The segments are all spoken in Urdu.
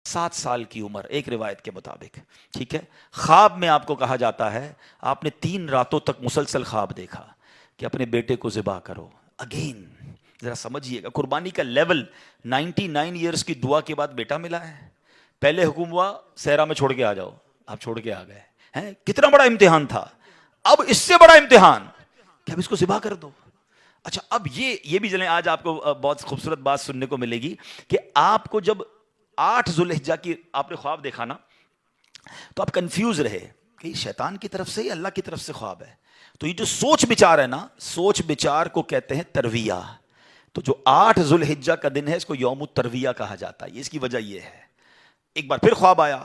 7 سال کی عمر ایک روایت کے مطابق، ٹھیک ہے، خواب میں آپ کو کہا جاتا ہے آپ نے 3 راتوں تک مسلسل خواب دیکھا کہ اپنے بیٹے کو ذبح کرو. اگین ذرا سمجھیے گا قربانی کا لیول. 99 ایئرس کی دعا کے بعد بیٹا ملا ہے. پہلے حکم ہوا صحرا میں چھوڑ کے آ جاؤ، آپ چھوڑ کے آ گئے ہیں. کتنا بڑا امتحان تھا. اب اس سے بڑا امتحان کہ اب اس کو ذبح کر دو. اچھا اب یہ بھی چلیں، آج آپ کو بہت خوبصورت بات سننے کو ملے گی کہ آپ کو جب 8 ذوالحجہ کی آپ نے خواب دیکھا نا تو آپ کنفیوز رہے کہ یہ شیطان کی طرف سے یا اللہ کی طرف سے خواب ہے. تو یہ جو سوچ بچار ہے نا، سوچ بچار کو کہتے ہیں ترویہ. تو جو 8 ذوالحجہ کا دن ہے اس کو یوم الترویہ کہا جاتا ہے. اس کی وجہ یہ ہے ایک بار پھر خواب آیا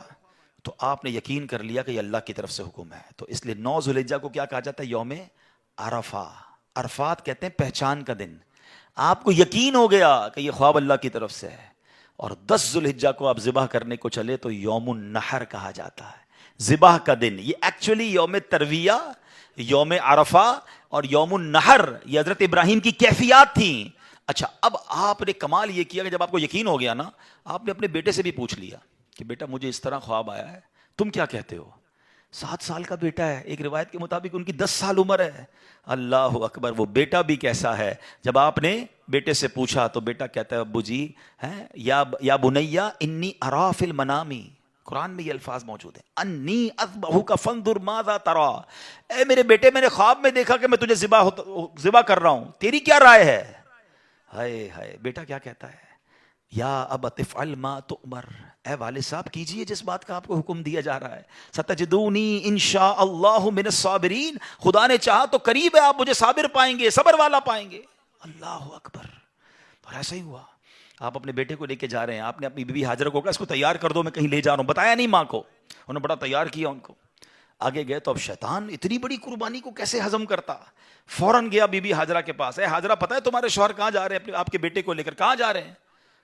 تو آپ نے یقین کر لیا کہ یہ اللہ کی طرف سے حکم ہے. تو اس لیے 9 ذوالحجہ کو کیا کہا جاتا ہے؟ یوم عرفہ. عرفات کہتے ہیں پہچان کا دن. آپ کو یقین ہو گیا کہ یہ خواب اللہ کی طرف سے ہے. اور 10 ذوالحجہ کو آپ ذبح کرنے کو چلے تو یوم النحر کہا جاتا ہے، ذبح کا دن. یہ ایکچولی یوم ترویہ، یوم عرفہ اور یوم النحر یہ حضرت ابراہیم کی کیفیات تھیں. اچھا اب آپ نے کمال یہ کیا کہ جب آپ کو یقین ہو گیا نا، آپ نے اپنے بیٹے سے بھی پوچھ لیا کہ بیٹا مجھے اس طرح خواب آیا ہے، تم کیا کہتے ہو؟ 7 سال کا بیٹا ہے، ایک روایت کے مطابق ان کی 10 سال عمر ہے. اللہ اکبر. وہ بیٹا بھی کیسا ہے. جب آپ نے بیٹے سے پوچھا تو بیٹا کہتا ہے ابو جی یا بنیا انی ارا فی المنامی. قرآن میں یہ الفاظ موجود ہیں، انی اذبحک فانظر ماذا ترا. اے میرے بیٹے میں نے خواب میں دیکھا کہ میں تجھے ذبح کر رہا ہوں، تیری کیا رائے ہے؟ ہائے ہائے. بیٹا کیا کہتا ہے؟ یا ابت افعل ما تؤمر. اے والد صاحب کیجئے جس بات کا آپ کو حکم دیا جا رہا ہے. ستجدونی انشاء اللہ من الصابرین. خدا نے چاہا تو قریب ہے آپ مجھے صابر پائیں گے، صبر والا پائیں گے. اللہ اکبر. اور ایسا ہی ہوا. آپ اپنے بیٹے کو لے کے جا رہے ہیں، آپ نے اپنی بیوی ہاجرہ کو کہا اس کو تیار کر دو میں کہیں لے جا رہا ہوں. بتایا نہیں ماں کو، انہوں نے بڑا تیار کیا ان کو. آگے گئے تو اب شیطان اتنی بڑی قربانی کو کیسے ہضم کرتا. فوراً گیا بی بی ہاجرہ کے پاس. اے ہاجرہ پتہ ہے تمہارے شوہر کہاں جا رہے ہیں آپ کے بیٹے کو لے کر؟ کہاں جا رہے ہیں؟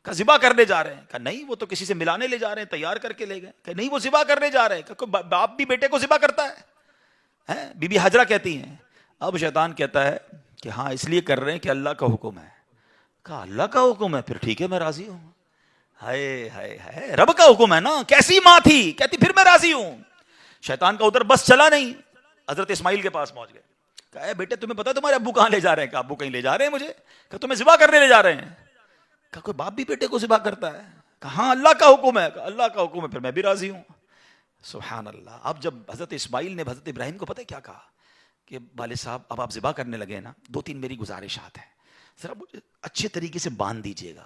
کہا ذبح کرنے جا رہے ہیں. کہا نہیں وہ تو کسی سے ملانے لے جا رہے ہیں، تیار کر کے لے گئے. کہ نہیں وہ ذبح کرنے جا رہے ہیں. کہ باپ بھی بیٹے کو ذبح کرتا ہے؟ بی بی ہاجرہ کہتی ہیں. اب شیطان کہتا ہے کہ ہاں اس لیے کر رہے ہیں کہ اللہ کا حکم ہے. کہا اللہ کا حکم ہے؟ پھر ٹھیک ہے میں راضی ہوں. ہائے ہائے ہائے، رب کا حکم ہے نا. کیسی ماں تھی، کہتی پھر میں راضی ہوں. شیطان کا ادھر بس چلا نہیں، حضرت اسماعیل کے پاس پہنچ گئے. کہا اے بیٹے تمہیں پتا تمہارے ابو کہاں لے جا رہے ہیں؟ کہا ابو کہیں لے جا رہے ہیں مجھے. کہا تمہیں ذبح کرنے لے جا رہے ہیں. کہا کوئی باپ بھی بیٹے کو ذبح کرتا ہے؟ کہا ہاں اللہ کا حکم ہے. کہا اللہ کا حکم ہے پھر میں بھی راضی ہوں. سبحان اللہ. اب جب حضرت اسماعیل نے حضرت ابراہیم کو پتہ کیا کہا کہ والد صاحب اب آپ ذبح کرنے لگے نا، 2-3 میری گزارشات ہیں، ذرا مجھے اچھے طریقے سے باندھ دیجیے گا.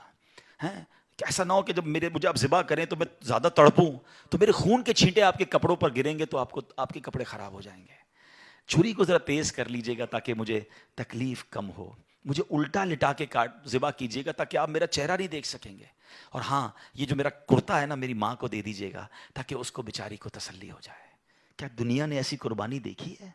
کہ ایسا نہ ہو کہ جب مجھے آپ ذبح کریں تو میں زیادہ تڑپوں تو میرے خون کے چھینٹے آپ کے کپڑوں پر گریں گے تو آپ کے کپڑے خراب ہو جائیں گے. چھری کو ذرا تیز کر لیجیے گا تاکہ مجھے تکلیف کم ہو. مجھے الٹا لٹا کے ذبح کیجیے گا تاکہ آپ میرا چہرہ نہیں دیکھ سکیں گے. اور ہاں یہ جو میرا کرتا ہے نا میری ماں کو دے دیجیے گا تاکہ اس کو بیچاری کو تسلی ہو جائے. کیا دنیا نے ایسی قربانی دیکھی ہے؟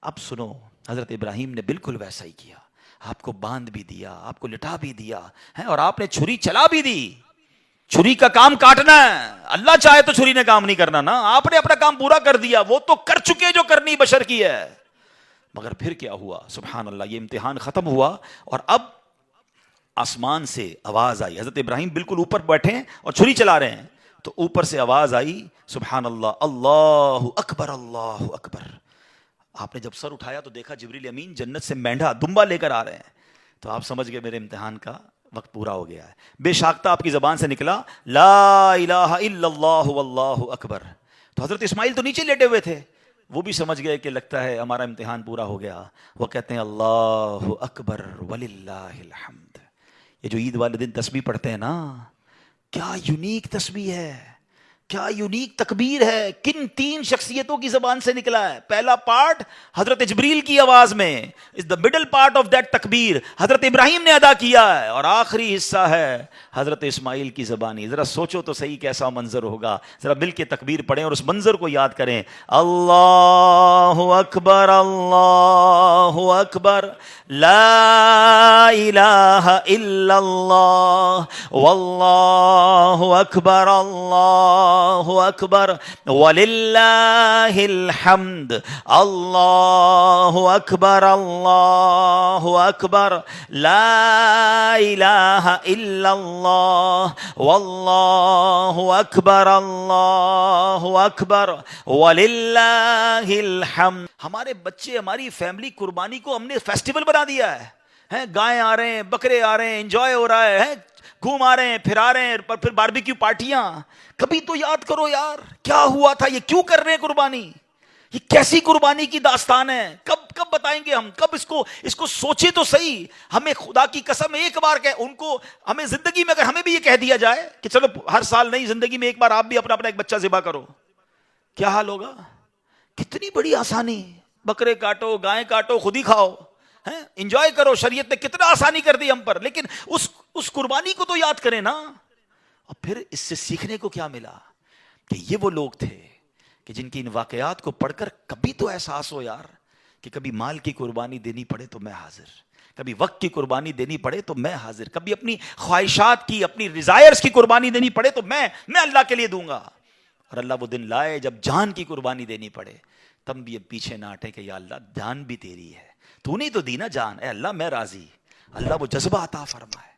اب سنو، حضرت ابراہیم نے بالکل ویسا ہی کیا. آپ کو باندھ بھی دیا، آپ کو لٹا بھی دیا اور آپ نے چھری چلا بھی دی. چھری کا کام کاٹنا ہے، اللہ چاہے تو چھری نے کام نہیں کرنا نا. آپ نے اپنا کام پورا کر دیا، وہ تو کر چکے جو کرنی بشر کی ہے. مگر پھر کیا ہوا؟ سبحان اللہ. یہ امتحان ختم ہوا اور اب آسمان سے آواز آئی. حضرت ابراہیم بالکل اوپر بیٹھے ہیں اور چھری چلا رہے ہیں تو اوپر سے آواز آئی سبحان اللہ، اللہ اکبر اللہ اکبر. آپ نے جب سر اٹھایا تو دیکھا جبریل امین جنت سے مینڈھا دمبا لے کر آ رہے ہیں. تو آپ سمجھ گئے میرے امتحان کا وقت پورا ہو گیا ہے. بے شاختہ آپ کی زبان سے نکلا لا الہ الا اللہ واللہ اکبر. تو حضرت اسماعیل تو نیچے لیٹے ہوئے تھے، وہ بھی سمجھ گئے کہ لگتا ہے ہمارا امتحان پورا ہو گیا. وہ کہتے ہیں اللہ اکبر وللہ الحمد. یہ جو عید والے دن تسبیح پڑھتے ہیں نا، کیا یونیک تسبیح ہے، کیا یونیک تکبیر ہے. کن 3 شخصیتوں کی زبان سے نکلا ہے؟ پہلا پارٹ حضرت جبریل کی آواز میں، is the middle part of that تکبیر حضرت ابراہیم نے ادا کیا ہے، اور آخری حصہ ہے حضرت اسماعیل کی زبانی. ذرا سوچو تو صحیح کیسا منظر ہوگا. ذرا مل کے تکبیر پڑھیں اور اس منظر کو یاد کریں. اللہ اکبر اللہ اکبر لا الہ الا اللہ واللہ اکبر اللہ اللہ اکبر وللہ الحمد اللہ اکبر اللہ اکبر لا الہ الا اللہ واللہ اکبر اللہ اکبر وللہ الحمد. ہمارے بچے ہماری فیملی قربانی کو ہم نے فیسٹیول بنا دیا ہے. گائے آ رہے ہیں, بکرے آ رہے ہیں, انجوائے ہو رہا ہے, گھوم آ رہے ہیں, پھر آ رہے ہیں, پھر باربیکیو پارٹیاں. کبھی تو یاد کرو یار کیا ہوا تھا, یہ کیوں کر رہے ہیں قربانی, یہ کیسی قربانی کی داستان ہے. کب بتائیں گے ہم, کب اس کو سوچے تو صحیح. ہمیں خدا کی قسم ایک بار ان کو ہمیں زندگی میں اگر ہمیں بھی یہ کہہ دیا جائے کہ چلو ہر سال نہیں, زندگی میں ایک بار آپ بھی اپنا ایک بچہ ذبح کرو, کیا حال ہوگا. کتنی بڑی آسانی, بکرے کاٹو, گائے کاٹو, خود ہی کھاؤ, انجوائے کرو. شریعت نے کتنا آسانی کر دی ہم پر, لیکن اس قربانی کو تو یاد کریں نا. اور پھر اس سے سیکھنے کو کیا ملا کہ یہ وہ لوگ تھے کہ جن کی ان واقعات کو پڑھ کر کبھی تو احساس ہو یار کہ کبھی مال کی قربانی دینی پڑے تو میں حاضر, کبھی وقت کی قربانی دینی پڑے تو میں حاضر, کبھی اپنی خواہشات کی, اپنی ڈیزائرز کی قربانی دینی پڑے تو میں اللہ کے لیے دوں گا. اور اللہ وہ دن لائے جب جان کی قربانی دینی پڑے, تم بھی اب پیچھے نہ ہٹے کہ یا اللہ جان بھی تیری ہے, تو نہیں تو دی نا جان, اے اللہ میں راضی. اللہ وہ جذبہ عطا فرمائے.